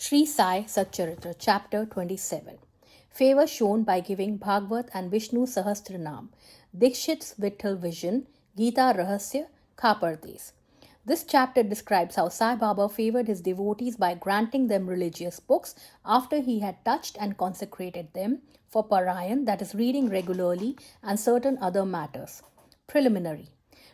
Sai Satcharitra Chapter 27. Favor shown by giving Bhagavad and Vishnu Sahasranam, Dikshit's Vittal Vision, Gita Rahasya, Khapardes. This chapter describes how Sai Baba favored his devotees by granting them religious books after he had touched and consecrated them for Parayan, that is, reading regularly, and certain other matters. Preliminary.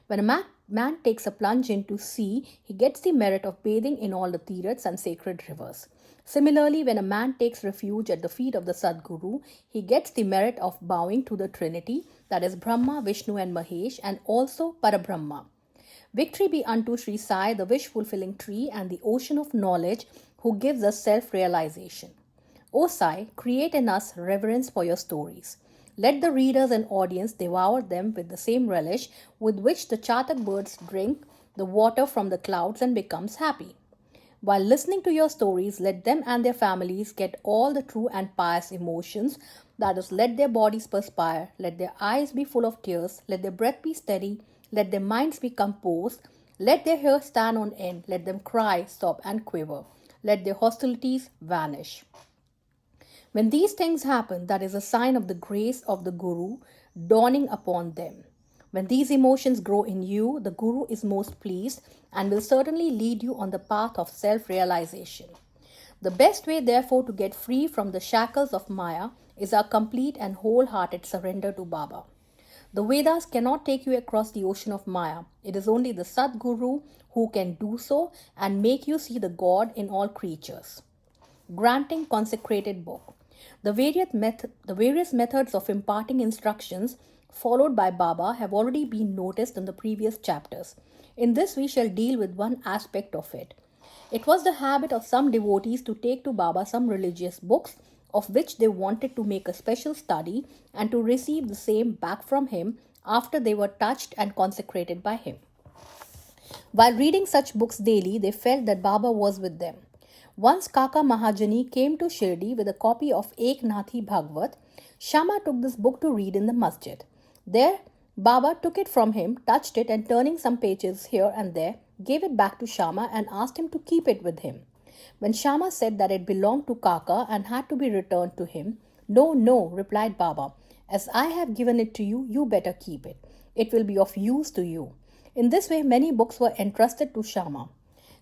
When a man takes a plunge into sea, he gets the merit of bathing in all the tirthas and sacred rivers. Similarly, when a man takes refuge at the feet of the Sadguru, he gets the merit of bowing to the Trinity, that is Brahma, Vishnu and Mahesh, and also Parabrahma. Victory be unto Sri Sai, the wish-fulfilling tree and the ocean of knowledge, who gives us self-realization. O Sai, create in us reverence for your stories. Let the readers and audience devour them with the same relish with which the chatak birds drink the water from the clouds and becomes happy. While listening to your stories, let them and their families get all the true and pious emotions, that is, let their bodies perspire, let their eyes be full of tears, let their breath be steady, let their minds be composed, let their hair stand on end, let them cry, sob and quiver, let their hostilities vanish. When these things happen, that is a sign of the grace of the Guru dawning upon them. When these emotions grow in you, the Guru is most pleased and will certainly lead you on the path of self-realization. The best way, therefore, to get free from the shackles of Maya is our complete and wholehearted surrender to Baba. The Vedas cannot take you across the ocean of Maya. It is only the Sadguru who can do so and make you see the God in all creatures. Granting consecrated book. The various methods of imparting instructions followed by Baba have already been noticed in the previous chapters. In this, we shall deal with one aspect of it. It was the habit of some devotees to take to Baba some religious books of which they wanted to make a special study and to receive the same back from him after they were touched and consecrated by him. While reading such books daily, they felt that Baba was with them. Once Kaka Mahajani came to Shirdi with a copy of Ek Nathi Bhagvat. Shama took this book to read in the masjid. There, Baba took it from him, touched it, and turning some pages here and there, gave it back to Shama and asked him to keep it with him. When Shama said that it belonged to Kaka and had to be returned to him, "No, no," replied Baba. "As I have given it to you, you better keep it. It will be of use to you." In this way, many books were entrusted to Shama.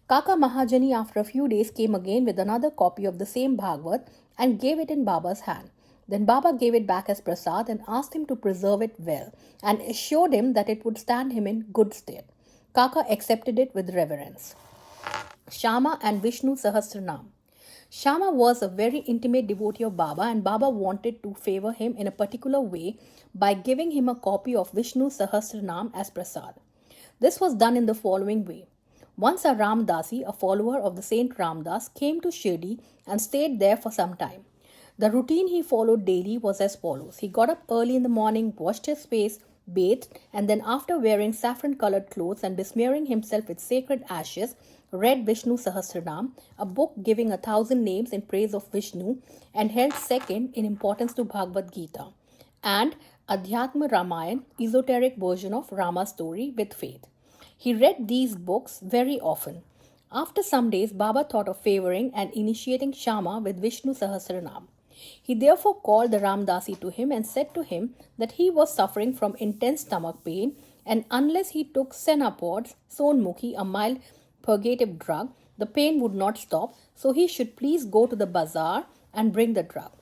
Kaka Mahajani after a few days came again with another copy of the same Bhagavad and gave it in Baba's hand. Then Baba gave it back as prasad and asked him to preserve it well and assured him that it would stand him in good stead. Kaka accepted it with reverence. Shama and Vishnu Sahasranam. Shama was a very intimate devotee of Baba and Baba wanted to favor him in a particular way by giving him a copy of Vishnu Sahasranam as prasad. This was done in the following way. Once a Ramdasi, a follower of the Saint Ramdas, came to Shirdi and stayed there for some time. The routine he followed daily was as follows. He got up early in the morning, washed his face, bathed, and then after wearing saffron-colored clothes and besmearing himself with sacred ashes, read Vishnu Sahasranam, a book giving 1,000 names in praise of Vishnu and held second in importance to Bhagavad Gita, and Adhyatma Ramayan, esoteric version of Rama's story with faith. He read these books very often. After some days, Baba thought of favoring and initiating Shama with Vishnu Sahasranam. He therefore called the Ramdasi to him and said to him that he was suffering from intense stomach pain and unless he took Senapods, Sonmukhi, a mild purgative drug, the pain would not stop, so he should please go to the bazaar and bring the drug.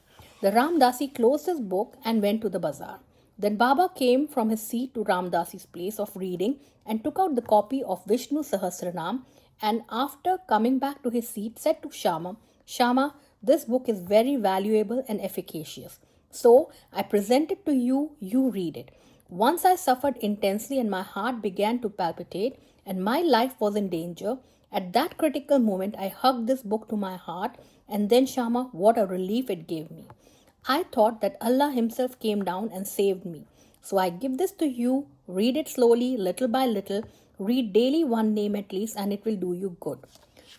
The Ramdasi closed his book and went to the bazaar. Then Baba came from his seat to Ramdasi's place of reading and took out the copy of Vishnu Sahasranam and after coming back to his seat said to Shama, "Shama, this book is very valuable and efficacious. So I present it to you, you read it." Once I suffered intensely and my heart began to palpitate and my life was in danger. At that critical moment, I hugged this book to my heart and then Shama, what a relief it gave me. I thought that Allah himself came down and saved me. So I give this to you, read it slowly, little by little, read daily one name at least and it will do you good.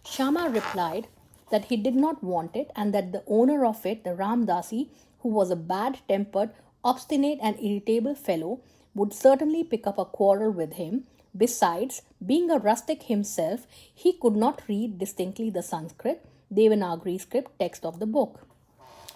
Shama replied that he did not want it and that the owner of it, the Ramdasi, who was a bad-tempered, obstinate and irritable fellow, would certainly pick up a quarrel with him. Besides, being a rustic himself, he could not read distinctly the Sanskrit Devanagari script text of the book.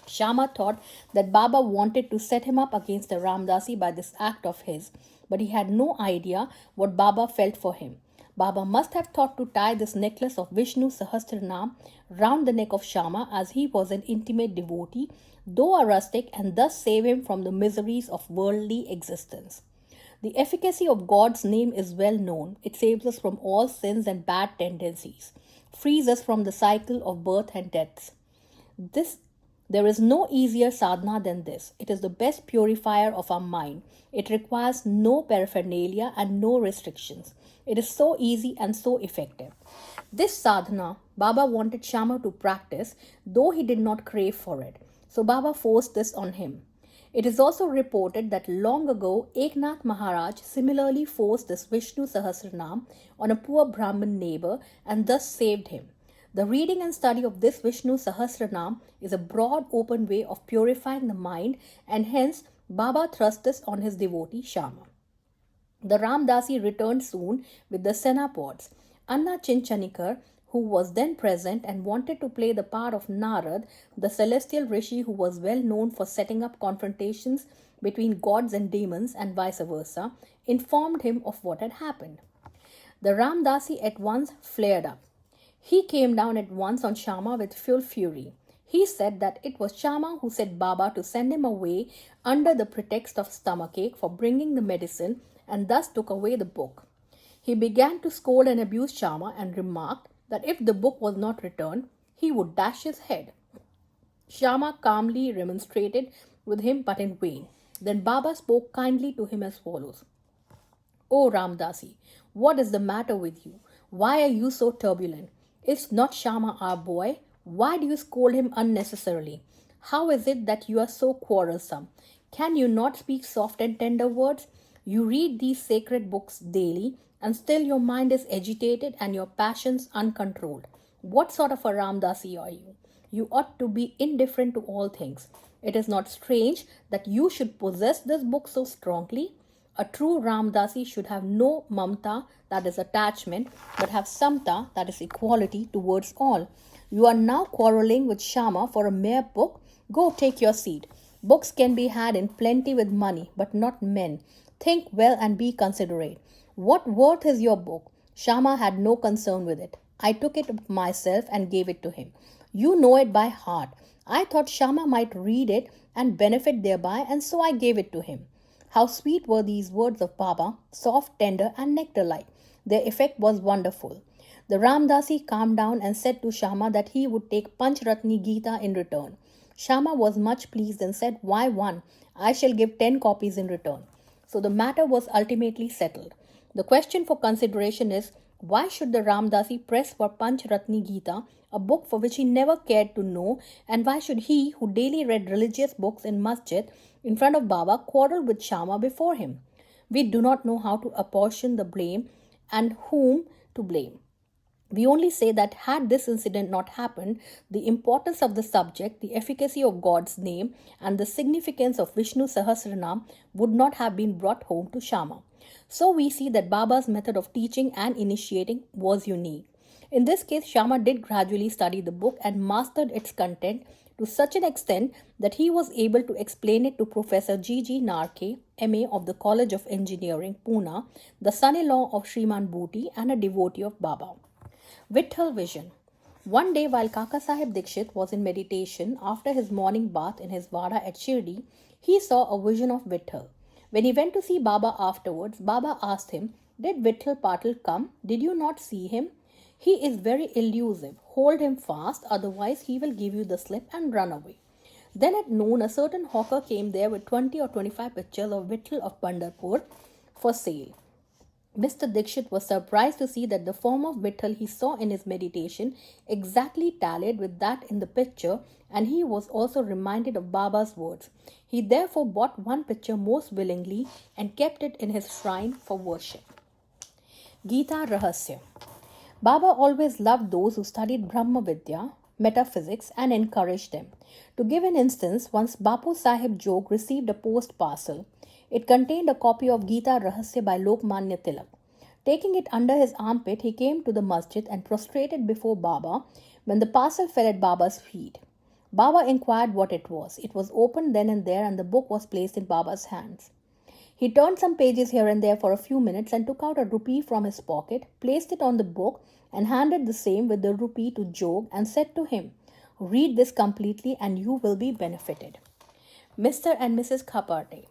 Shyama thought that Baba wanted to set him up against the Ramdasi by this act of his, but he had no idea what Baba felt for him. Baba must have thought to tie this necklace of Vishnu Sahasranam round the neck of Shyama, as he was an intimate devotee, though a rustic, and thus save him from the miseries of worldly existence. The efficacy of God's name is well known. It saves us from all sins and bad tendencies, frees us from the cycle of birth and deaths. There is no easier sadhana than this. It is the best purifier of our mind. It requires no paraphernalia and no restrictions. It is so easy and so effective. This sadhana Baba wanted Shyama to practice, though he did not crave for it. So Baba forced this on him. It is also reported that long ago Eknath Maharaj similarly forced this Vishnu Sahasranam on a poor Brahmin neighbor and thus saved him. The reading and study of this Vishnu Sahasranam is a broad open way of purifying the mind, and hence Baba thrust this on his devotee Shyama. The Ramdasi returned soon with the Senapods. Anna Chinchanikar, who was then present and wanted to play the part of Narad, the celestial rishi who was well known for setting up confrontations between gods and demons and vice versa, informed him of what had happened. The Ramdasi at once flared up. He came down at once on Shyama with full fury. He said that it was Shyama who set Baba to send him away under the pretext of stomachache for bringing the medicine, and thus took away the book. He began to scold and abuse Shyama and remarked that if the book was not returned, he would dash his head. Shyama calmly remonstrated with him, but in vain. Then Baba spoke kindly to him as follows. "O Ramdasi, what is the matter with you? Why are you so turbulent? Is not Shyama our boy? Why do you scold him unnecessarily? How is it that you are so quarrelsome? Can you not speak soft and tender words? You read these sacred books daily, and still your mind is agitated and your passions uncontrolled. What sort of a Ramdasi are you? You ought to be indifferent to all things. It is not strange that you should possess this book so strongly. A true Ramdasi should have no mamta, that is attachment, but have samta, that is equality towards all. You are now quarrelling with Shyama for a mere book. Go take your seat. Books can be had in plenty with money, but not men. Think well and be considerate. What worth is your book? Shyama had no concern with it. I took it myself and gave it to him. You know it by heart. I thought Shyama might read it and benefit thereby, and so I gave it to him." How sweet were these words of Baba, soft, tender, and nectar-like. Their effect was wonderful. The Ramdasi calmed down and said to Shyama that he would take Panchratni Gita in return. Shyama was much pleased and said, "Why one? I shall give 10 copies in return." So the matter was ultimately settled. The question for consideration is, why should the Ramdasi press for Panchratni Gita, a book for which he never cared to know, and why should he, who daily read religious books in masjid in front of Baba, quarrel with Shyama before him? We do not know how to apportion the blame and whom to blame. We only say that had this incident not happened, the importance of the subject, the efficacy of God's name, and the significance of Vishnu Sahasranam would not have been brought home to Shyama. So we see that Baba's method of teaching and initiating was unique. In this case, Shyama did gradually study the book and mastered its content to such an extent that he was able to explain it to Professor G.G. Narke, M.A. of the College of Engineering, Pune, the son-in-law of Shriman Bhuti and a devotee of Baba. Vitthal Vision. One day while Kaka Sahib Dikshit was in meditation after his morning bath in his vada at Shirdi, he saw a vision of Vitthal. When he went to see Baba afterwards, Baba asked him, "Did Vitthal Patil come? Did you not see him? He is very elusive. Hold him fast, otherwise he will give you the slip and run away." Then at noon, a certain hawker came there with 20 or 25 pictures of Vitthal of Pandharpur for sale. Mr. Dikshit was surprised to see that the form of Vitthal he saw in his meditation exactly tallied with that in the picture, and he was also reminded of Baba's words. He therefore bought one picture most willingly and kept it in his shrine for worship. Gita Rahasya. Baba always loved those who studied Brahma Vidya, metaphysics, and encouraged them. To give an instance, once Bapu Sahib Jog received a post parcel. It contained a copy of Gita Rahasya by Lokmanya Tilak. Taking it under his armpit, he came to the masjid and prostrated before Baba when the parcel fell at Baba's feet. Baba inquired what it was. It was opened then and there, and the book was placed in Baba's hands. He turned some pages here and there for a few minutes and took out a rupee from his pocket, placed it on the book, and handed the same with the rupee to Jog and said to him, "Read this completely and you will be benefited." Mr. and Mrs. Khaparde.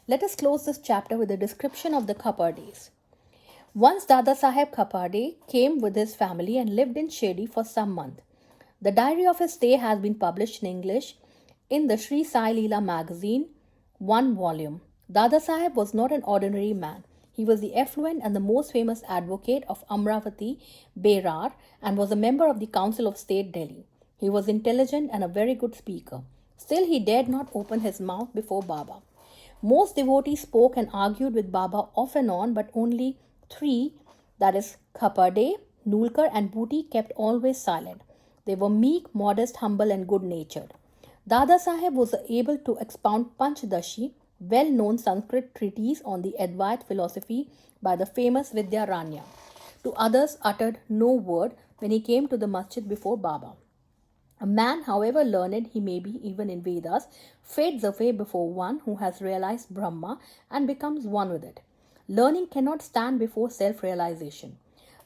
Let us close this chapter with a description of the Khapardes. Once Dada Saheb Khaparde came with his family and lived in Shirdi for some months. The diary of his stay has been published in English in the Sri Sai Leela magazine, 1 volume. Dada Saheb was not an ordinary man. He was the affluent and the most famous advocate of Amravati, Berar, and was a member of the Council of State, Delhi. He was intelligent and a very good speaker. Still, he dared not open his mouth before Baba. Most devotees spoke and argued with Baba off and on, but only three, that is, Khaparde, Nulkar, and Booty, kept always silent. They were meek, modest, humble, and good-natured. Dada Saheb was able to expound Panchdashi, well-known Sanskrit treatise on the Advait philosophy by the famous Vidyaranya. To others uttered no word when he came to the masjid before Baba. A man, however learned he may be even in Vedas, fades away before one who has realized Brahma and becomes one with it. Learning cannot stand before self-realization.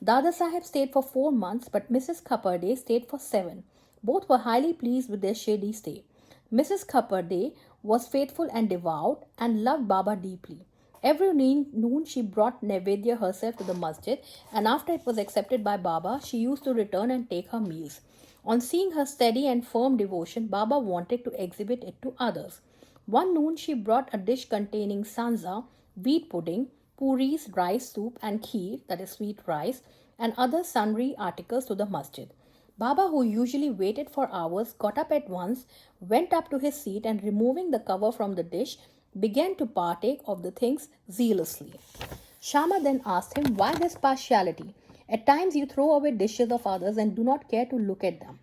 Dada Saheb stayed for 4 months, but Mrs. Khaparde stayed for 7. Both were highly pleased with their Shirdi stay. Mrs. Khaparde was faithful and devout and loved Baba deeply. Every noon she brought Naivedya herself to the masjid, and after it was accepted by Baba, she used to return and take her meals. On seeing her steady and firm devotion, Baba wanted to exhibit it to others. One noon she brought a dish containing sanza, wheat pudding, puris, rice soup, and kheer, that is sweet rice, and other sundry articles to the masjid. Baba, who usually waited for hours, got up at once, went up to his seat, and removing the cover from the dish, began to partake of the things zealously. Shama then asked him, "Why this partiality? At times you throw away dishes of others and do not care to look at them.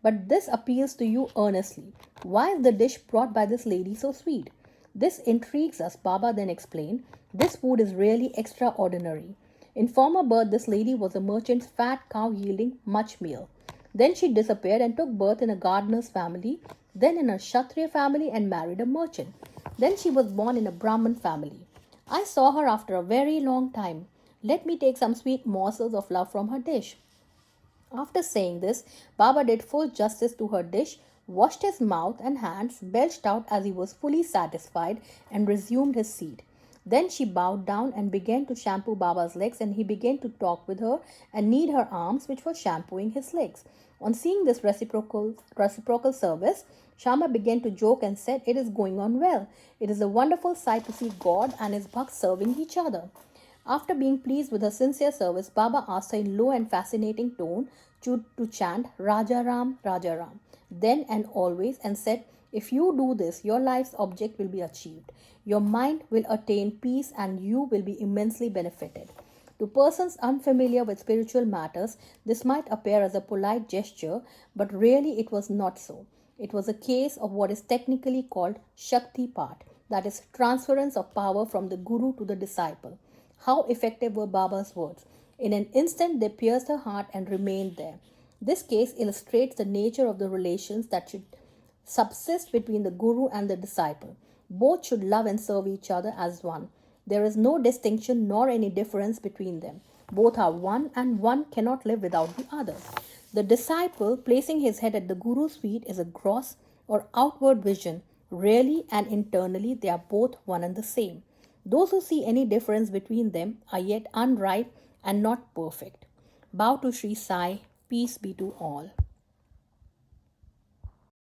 But this appeals to you earnestly. Why is the dish brought by this lady so sweet?" "This intrigues us," Baba then explained. "This food is really extraordinary. In former birth, this lady was a merchant's fat cow yielding much meal. Then she disappeared and took birth in a gardener's family, then in a Kshatriya family and married a merchant. Then she was born in a Brahmin family. I saw her after a very long time. Let me take some sweet morsels of love from her dish." After saying this, Baba did full justice to her dish, washed his mouth and hands, belched out as he was fully satisfied, and resumed his seat. Then she bowed down and began to shampoo Baba's legs, and he began to talk with her and knead her arms, which were shampooing his legs. On seeing this reciprocal service, Shama began to joke and said, "It is going on well. It is a wonderful sight to see God and his bhakts serving each other." After being pleased with her sincere service, Baba asked her in low and fascinating tone to chant Raja Ram, Raja Ram, then and always, and said, "If you do this, your life's object will be achieved. Your mind will attain peace and you will be immensely benefited." To persons unfamiliar with spiritual matters, this might appear as a polite gesture, but really it was not so. It was a case of what is technically called Shakti Part, that is, transference of power from the Guru to the disciple. How effective were Baba's words! In an instant they pierced her heart and remained there. This case illustrates the nature of the relations that should subsist between the Guru and the disciple. Both should love and serve each other as one. There is no distinction nor any difference between them. Both are one, and one cannot live without the other. The disciple, placing his head at the Guru's feet, is a gross or outward vision. Really and internally they are both one and the same. Those who see any difference between them are yet unripe and not perfect. Bow to Sri Sai. Peace be to all.